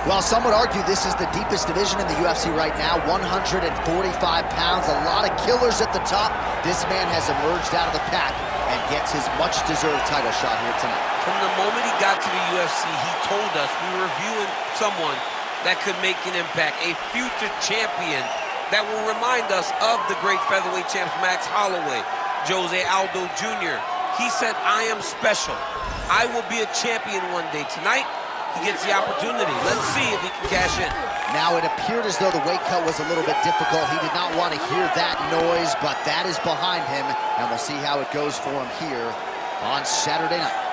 Well, some would argue this is the deepest division in the UFC right now, 145 pounds, a lot of killers at the top. This man has emerged out of the pack and gets his much-deserved title shot here tonight. From the moment he got to the UFC, he told us we were viewing someone that could make an impact, a future champion that will remind us of the great featherweight champs Max Holloway, Jose Aldo Jr. He said, I am special. I will be a champion one day. Tonight, he gets the opportunity. Let's see if he can cash in. Now, it appeared as though the weight cut was a little bit difficult. He did not want to hear that noise, but that is behind him, and we'll see how it goes for him here on Saturday night.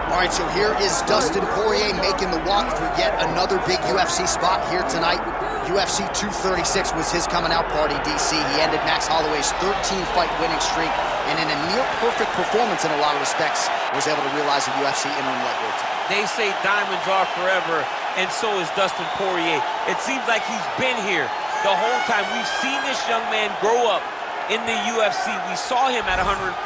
All right, so here is Dustin Poirier making the walk for yet another big UFC spot here tonight. UFC 236 was his coming out party, DC. He ended Max Holloway's 13-fight winning streak, and in a near-perfect performance in a lot of respects, was able to realize a UFC interim lightweight title. They say diamonds are forever, and so is Dustin Poirier. It seems like he's been here the whole time. We've seen this young man grow up in the UFC. We saw him at 145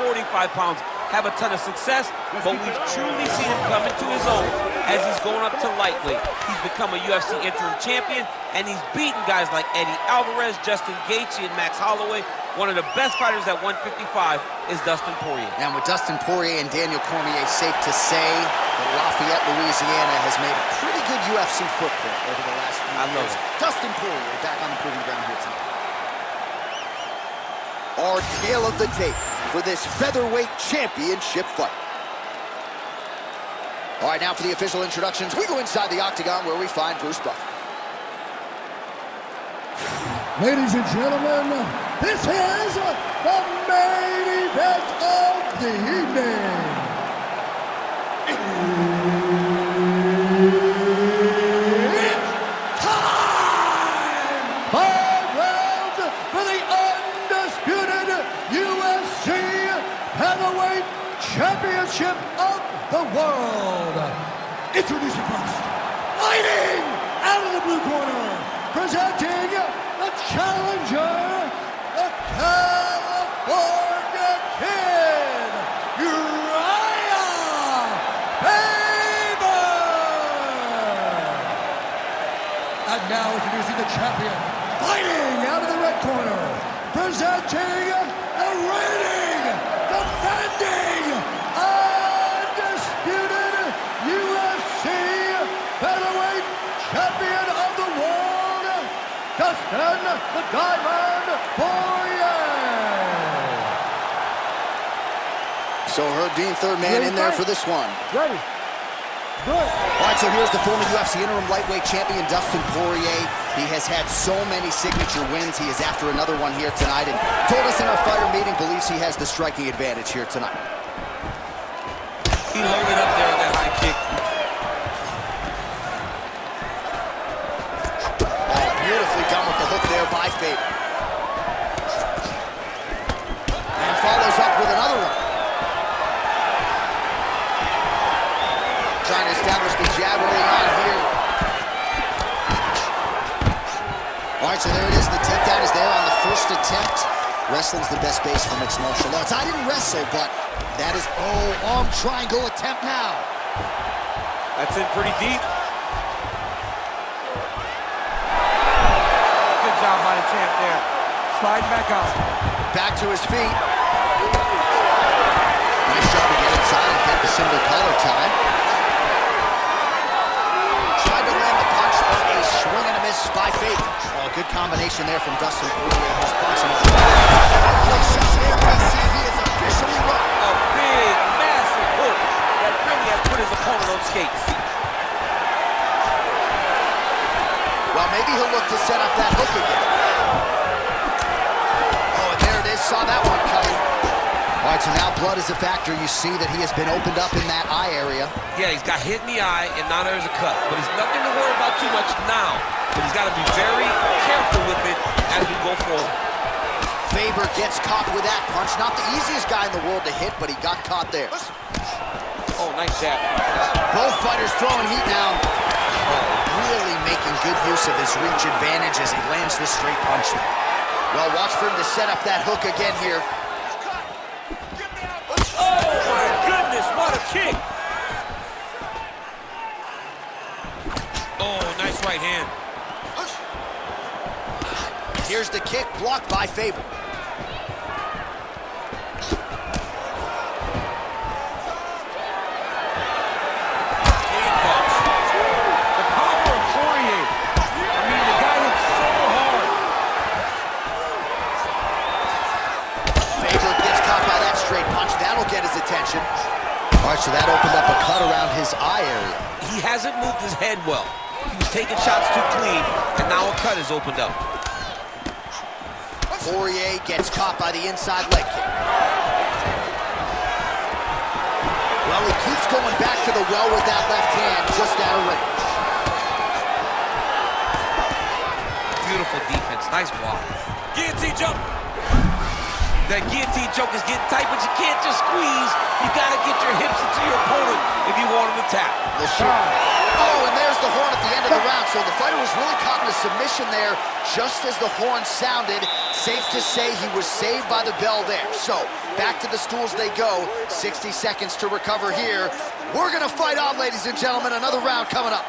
pounds have a ton of success, but we've truly seen him come into his own as he's going up to lightweight. He's become a UFC interim champion, and he's beaten guys like Eddie Alvarez, Justin Gaethje, and Max Holloway. One of the best fighters at 155 is Dustin Poirier. And with Dustin Poirier and Daniel Cormier, safe to say that Lafayette, Louisiana has made a pretty good UFC footprint over the last few years. Dustin Poirier back on the proving ground here tonight. Our tale of the tape for this featherweight championship fight. All right, now for the official introductions, we go inside the octagon where we find Bruce Buffer. Ladies and gentlemen, this is the main event of the evening. It's time! 5 rounds for the undisputed UFC Heavyweight Championship of the world. Introducing first, fighting out of the blue corner, presenting the challenger, the California Kid, Urijah Faber. And now introducing the champion, fighting out of the red corner, presenting the reigning, defending, undisputed UFC featherweight champion of the world, Dustin the Diamond Poirier. So Herb Dean, third man in there for this one. Ready. Good. All right, so here's the former UFC interim lightweight champion, Dustin Poirier. He has had so many signature wins. He is after another one here tonight, and told us in our fighter meeting, believes he has the striking advantage here tonight. He loaded up there on that high kick. Oh, beautifully done with the hook there by Faber. And follows up with another one. Trying to establish the jab early on here. All right, so there it is. The takedown is there on the first attempt. Wrestling's the best base for mixed martial arts. I didn't wrestle, but that is, arm triangle attempt now. That's in pretty deep. Good job by the champ there. Sliding back out. Back to his feet. Nice job to get inside and get the single collar time. Tried to land the punch, but a swing and a miss by Faber. Oh, good combination there from Dustin Poirier, who's boxing. He is officially run. A big, massive hook that really has put his opponent on skates. Well, maybe he'll look to set up that hook again. Oh, and there it is. Saw that one coming. All All right, so now blood is a factor. You see that he has been opened up in that eye area. Yeah, he's got hit in the eye, and now there's a cut. But it's nothing to worry about too much now. But he's got to be very careful with it as we go forward. Faber gets caught with that punch. Not the easiest guy in the world to hit, but he got caught there. Oh, nice jab. Both fighters throwing heat now. Really making good use of his reach advantage as he lands this straight punch there. Well, watch for him to set up that hook again here. Oh, my goodness, what a kick. Oh, nice right hand. Here's the kick, blocked by Faber. Get his attention. All right, so that opened up a cut around his eye area. He hasn't moved his head well. He was taking shots too clean, and now a cut is opened up. Poirier gets caught by the inside leg kick. Well, he keeps going back to the well with that left hand, just out of range. Beautiful defense, nice block. Guillotine jump. That guillotine choke is getting tight, but you can't just squeeze. You got to get your hips into your opponent if you want him to tap. Oh, and there's the horn at the end of the round. So the fighter was really caught in a submission there just as the horn sounded. Safe to say he was saved by the bell there. So back to the stools they go. 60 seconds to recover here. We're going to fight on, ladies and gentlemen. Another round coming up.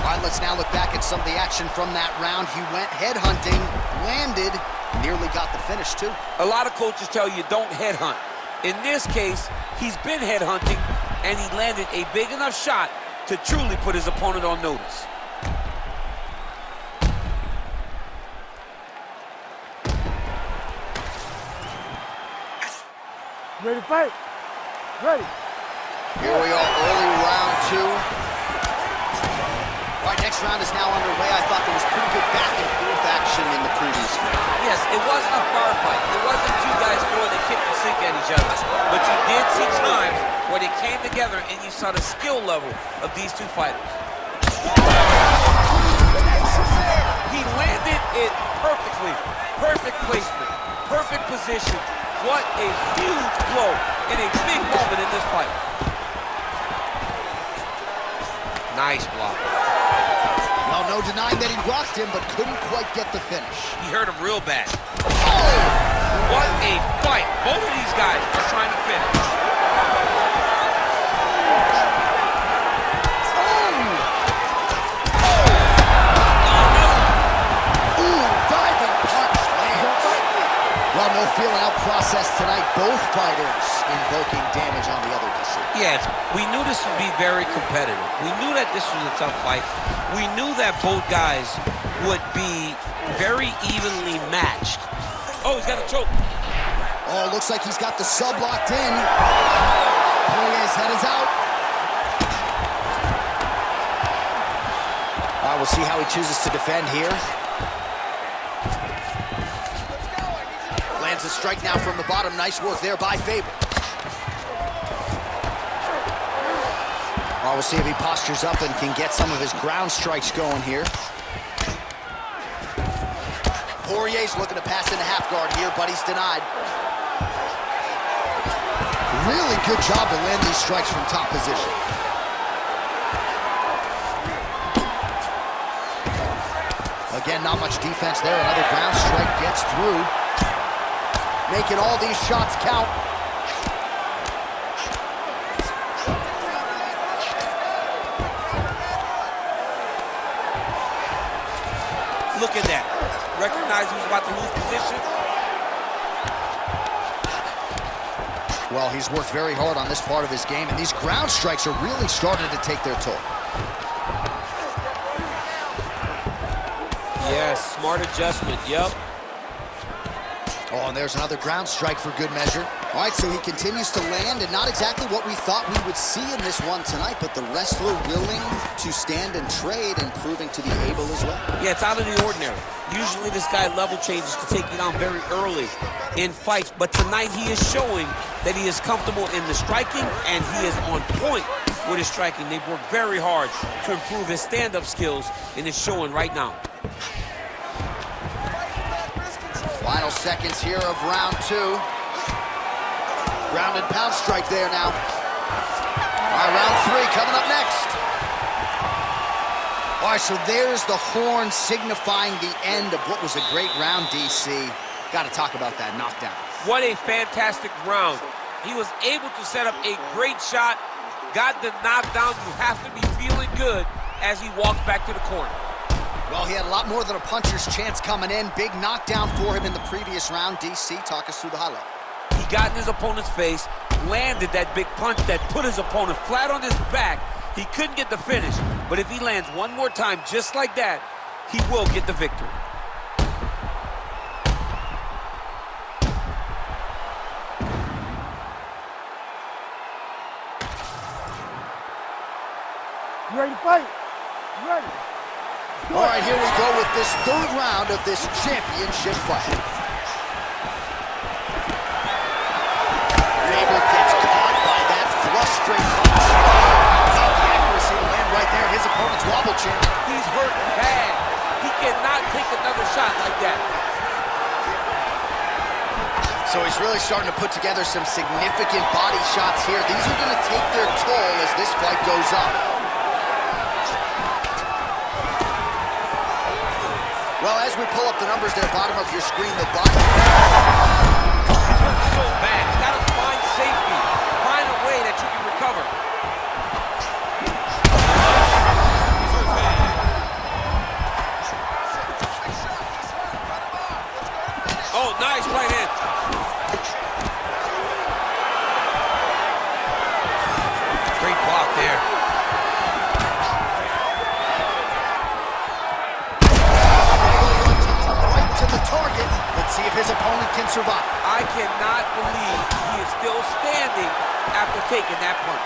All right, let's now look back at some of the action from that round. He went headhunting, landed, nearly got the finish, too. A lot of coaches tell you don't headhunt. In this case, he's been headhunting, and he landed a big enough shot to truly put his opponent on notice. Ready to fight? Ready. Here we are, early round two. All right, next round is now underway. I thought there was pretty good back and forth action in the previous round. Yes, it wasn't a bar fight. It wasn't two guys throwing a kick and sink at each other. But you did see times where they came together and you saw the skill level of these two fighters. He landed it perfectly. Perfect placement. Perfect position. What a huge blow in a big moment in this fight. Nice block. Well, no denying that he rocked him, but couldn't quite get the finish. He hurt him real bad. Oh! What a fight. Both of these guys are trying to finish. Well, no feeling out process tonight. Both fighters invoking damage on the other DC. Yes, we knew this would be very competitive. We knew that this was a tough fight. We knew that both guys would be very evenly matched. Oh, he's got a choke. Oh, looks like he's got the sub locked in. Poirier's head is out. All right, we'll see how he chooses to defend here. Lands a strike now from the bottom. Nice work there by Faber. Well, we'll see if he postures up and can get some of his ground strikes going here. Poirier's looking to pass into half guard here, but he's denied. Really good job to land these strikes from top position. Again, not much defense there. Another ground strike gets through. Making all these shots count. Look at that. Recognize he was about to lose position. Well, he's worked very hard on this part of his game, and these ground strikes are really starting to take their toll. Yes, smart adjustment, yep. Oh, and there's another ground strike for good measure. All right, so he continues to land, and not exactly what we thought we would see in this one tonight, but the wrestler willing to stand and trade and proving to be able as well. Yeah, it's out of the ordinary. Usually this guy level changes to take you down very early, in fights, but tonight he is showing that he is comfortable in the striking and he is on point with his striking. They've worked very hard to improve his stand-up skills, and it's showing right now. Final seconds here of round 2. Ground and pound strike there now. All right, round 3 coming up next. All right, so there's the horn signifying the end of what was a great round, DC. Got to talk about that knockdown. What a fantastic round. He was able to set up a great shot, got the knockdown. You have to be feeling good as he walks back to the corner. Well, he had a lot more than a puncher's chance coming in. Big knockdown for him in the previous round. DC, talk us through the highlight. He got in his opponent's face, landed that big punch that put his opponent flat on his back. He couldn't get the finish, but if he lands one more time just like that, he will get the victory. You ready to fight? You ready? All right, here we go with this 3rd round of this championship fight. Faber gets caught by that frustrated punch. Not the accuracy to land right there. His opponent's wobble chin. He's hurt bad. He cannot take another shot like that. So he's really starting to put together some significant body shots here. These are going to take their toll as this fight goes up. Well, as we pull up the numbers there, bottom of your screen, the bottom. He's hurt so bad. He's got to find safety. Find a way that you can recover. He's hurt bad. Oh, nice right hand. Great block there. Target. Let's see if his opponent can survive. I cannot believe he is still standing after taking that punch.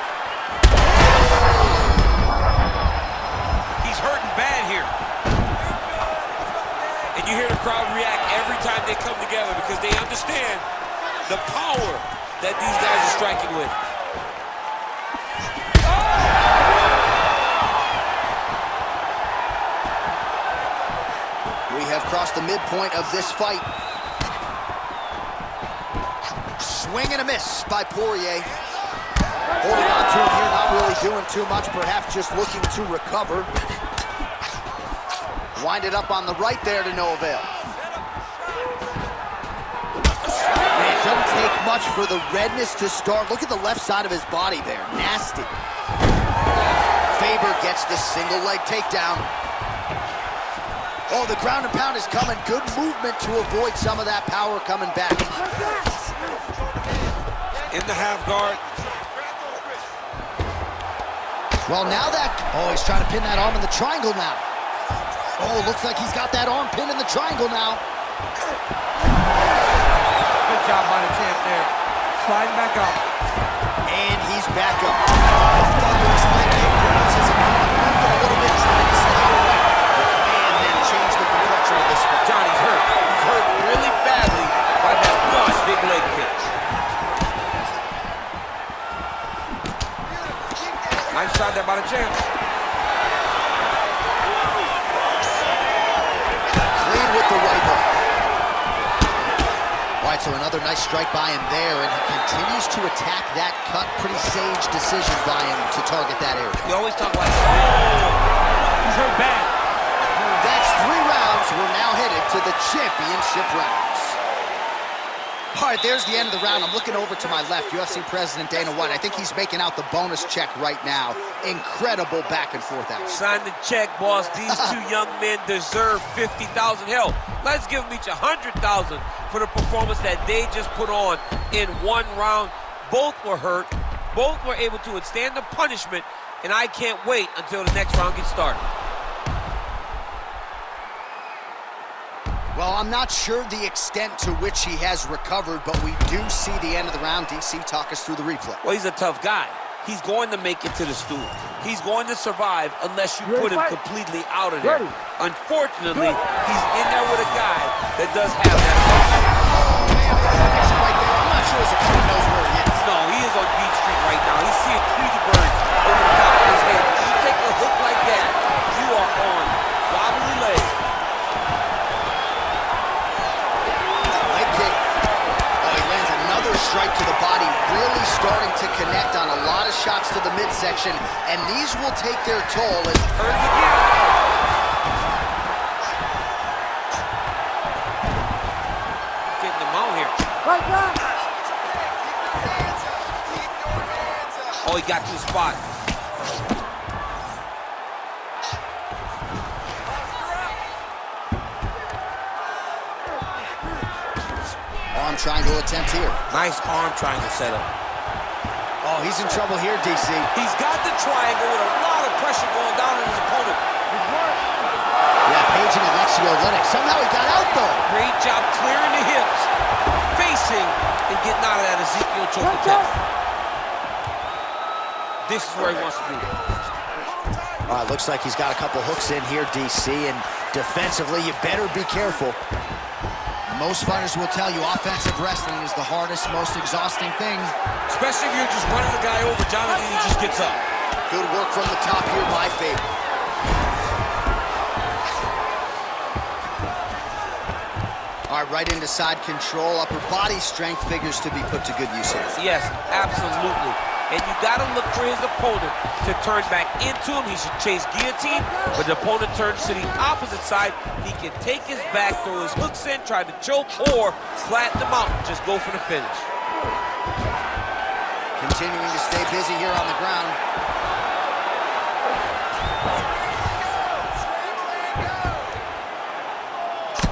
He's hurting bad here. And you hear the crowd react every time they come together because they understand the power that these guys are striking with. We have crossed the midpoint of this fight. Swing and a miss by Poirier. Holding on to him here, not really doing too much, perhaps just looking to recover. Winded up on the right there to no avail. Man, it doesn't take much for the redness to start. Look at the left side of his body there. Nasty. Faber gets the single leg takedown. Oh, the ground and pound is coming. Good movement to avoid some of that power coming back. In the half guard. Well, now that... Oh, he's trying to pin that arm in the triangle now. Oh, looks like he's got that arm pinned in the triangle now. Good job by the champ there. Sliding back up. And he's back up. The thunderous leg kick grabs his opponent a little bit, trying to stay away. And then change the complexion of this fight. Johnny's hurt. He's hurt really badly by that nice big leg kick. Nice shot there by the champ. Clean with the right hook. All right, so another nice strike by him there, and he continues to attack that cut. Pretty sage decision by him to target that area. We always talk about, oh, he's hurt bad. That's 3 rounds. We're now headed to the championship rounds. All right, there's the end of the round. I'm looking over to my left, UFC President Dana White. I think he's making out the bonus check right now. Incredible back and forth action. Sign the check, boss. These 2 young men deserve $50,000. Hell, let's give them each $100,000 for the performance that they just put on in 1 round. Both were hurt. Both were able to withstand the punishment, and I can't wait until the next round gets started. Well, I'm not sure the extent to which he has recovered, but we do see the end of the round. DC, talk us through the replay. Well, he's a tough guy. He's going to make it to the stool. He's going to survive unless you put him completely out of there. Unfortunately, he's in there with a guy that does have that. sure his opponent knows where he is. No, he is on Beach Street right now. He's seeing Tweety birds over the top of his head. If you take a hook like that, you are on wobbly legs. Leg kick. Oh, he lands another strike to the body, really starting to connect on a lot of shots to the midsection, and these will take their toll as Heard it again. Getting them out here. Right back. Oh, he got to the spot. arm triangle attempt here. Nice arm triangle setup. Oh, he's in trouble here, DC. He's got the triangle with a lot of pressure going down on his opponent. Yeah, paging Alexio Olenek. Somehow he got out, though. Great job clearing the hips, facing, and getting out of that Ezekiel choke attempt. This is where he wants to be. All right, looks like he's got a couple hooks in here, DC, and defensively, you better be careful. Most fighters will tell you offensive wrestling is the hardest, most exhausting thing. Especially if you're just running the guy over, Jonathan, he just gets up. Good work from the top here by Faber. All right, right into side control. Upper body strength figures to be put to good use here. Yes, absolutely. And you got to look for his opponent to turn back into him. He should chase guillotine, but the opponent turns to the opposite side. He can take his back, throw his hooks in, try to choke, or flatten him out. Just go for the finish. Continuing to stay busy here on the ground.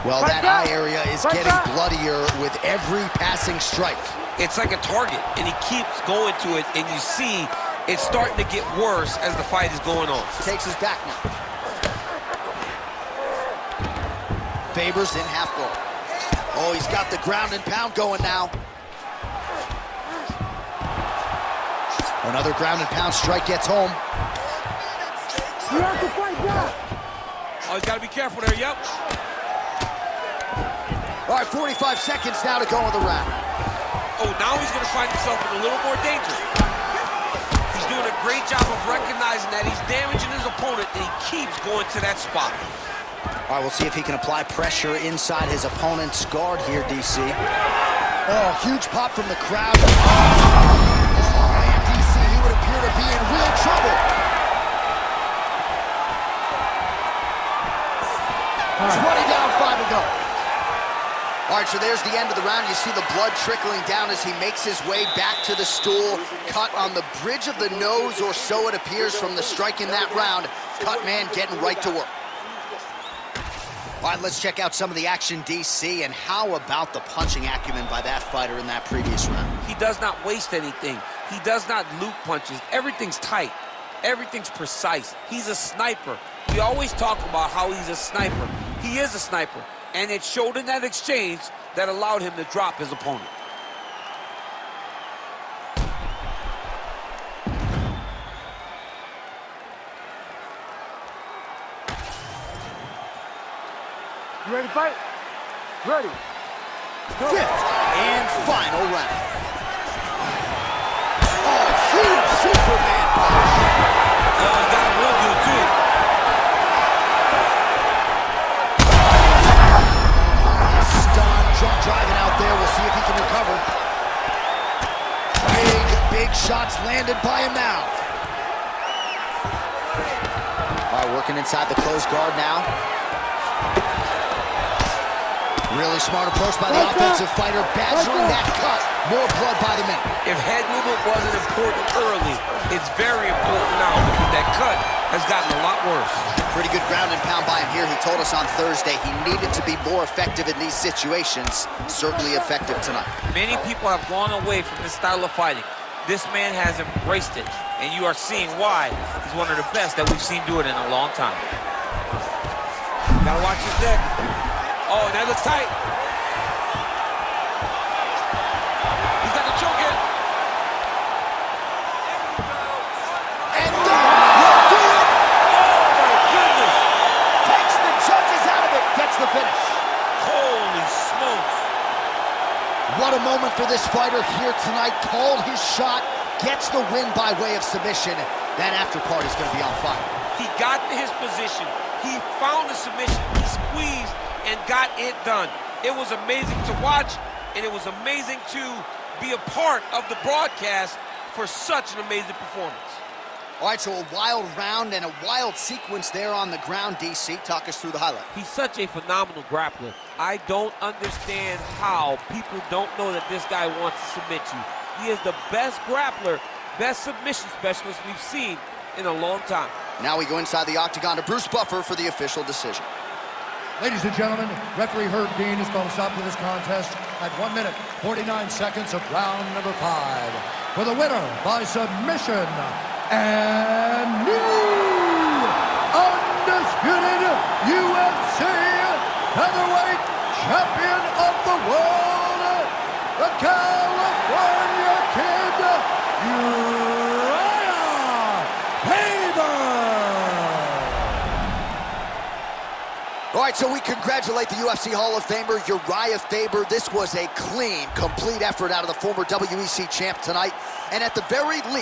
Well, that eye area is getting bloodier with every passing strike. It's like a target, and he keeps going to it, and you see it's starting to get worse as the fight is going on. Takes his back now. Faber's in half guard. Oh, he's got the ground and pound going now. Another ground and pound strike gets home. You have to fight back. Oh, he's got to be careful there, yep. All right, 45 seconds now to go in the round. Oh, now he's going to find himself in a little more danger. He's doing a great job of recognizing that he's damaging his opponent, and he keeps going to that spot. All right, we'll see if he can apply pressure inside his opponent's guard here, DC. Oh, huge pop from the crowd. Oh, and DC, he would appear to be in real trouble. 20 down, 5 to go. All right, so there's the end of the round. You see the blood trickling down as he makes his way back to the stool. Cut on the bridge of the nose, or so it appears from the strike in that round. Cut man getting right to work. All right, let's check out some of the action, DC, and how about the punching acumen by that fighter in that previous round? He does not waste anything. He does not loop punches. Everything's tight. Everything's precise. He's a sniper. We always talk about how he's a sniper. He is a sniper. And it showed in that exchange that allowed him to drop his opponent. You ready to fight? Ready. Go. Fifth and final round. Oh, huge Superman punch. Oh, he got him real good, too. Drunk driving out there. We'll see if he can recover. Big shots landed by him now. All right, working inside the closed guard now. Really smart approach by the offensive fighter, badgering that cut. More blood by the minute. If head movement wasn't important early, it's very important now because that cut has gotten a lot worse. Pretty good ground and pound by him here. He told us on Thursday he needed to be more effective in these situations. Certainly effective tonight. Many people have gone away from this style of fighting. This man has embraced it, and you are seeing why he's one of the best that we've seen do it in a long time. Gotta watch his neck. Oh, that looks tight. He's got the choke in. And will do it! Oh, my goodness. Takes the judges out of it, gets the finish. Holy smokes. What a moment for this fighter here tonight. Called his shot, gets the win by way of submission. That after part is going to be on fire. He got to his position. He found the submission. He squeezed and got it done. It was amazing to watch, and it was amazing to be a part of the broadcast for such an amazing performance. All right, so a wild round and a wild sequence there on the ground, DC. Talk us through the highlight. He's such a phenomenal grappler. I don't understand how people don't know that this guy wants to submit you. He is the best grappler, best submission specialist we've seen in a long time. Now we go inside the octagon to Bruce Buffer for the official decision. Ladies and gentlemen, referee Herb Dean is going to stop to this contest at 1 minute, 49 seconds of round number 5. For the winner by submission and new undisputed UFC featherweight champion of the world, the California Kid, Urijah Faber. All right, so we congratulate the UFC Hall of Famer, Urijah Faber. This was a clean, complete effort out of the former WEC champ tonight. And at the very least,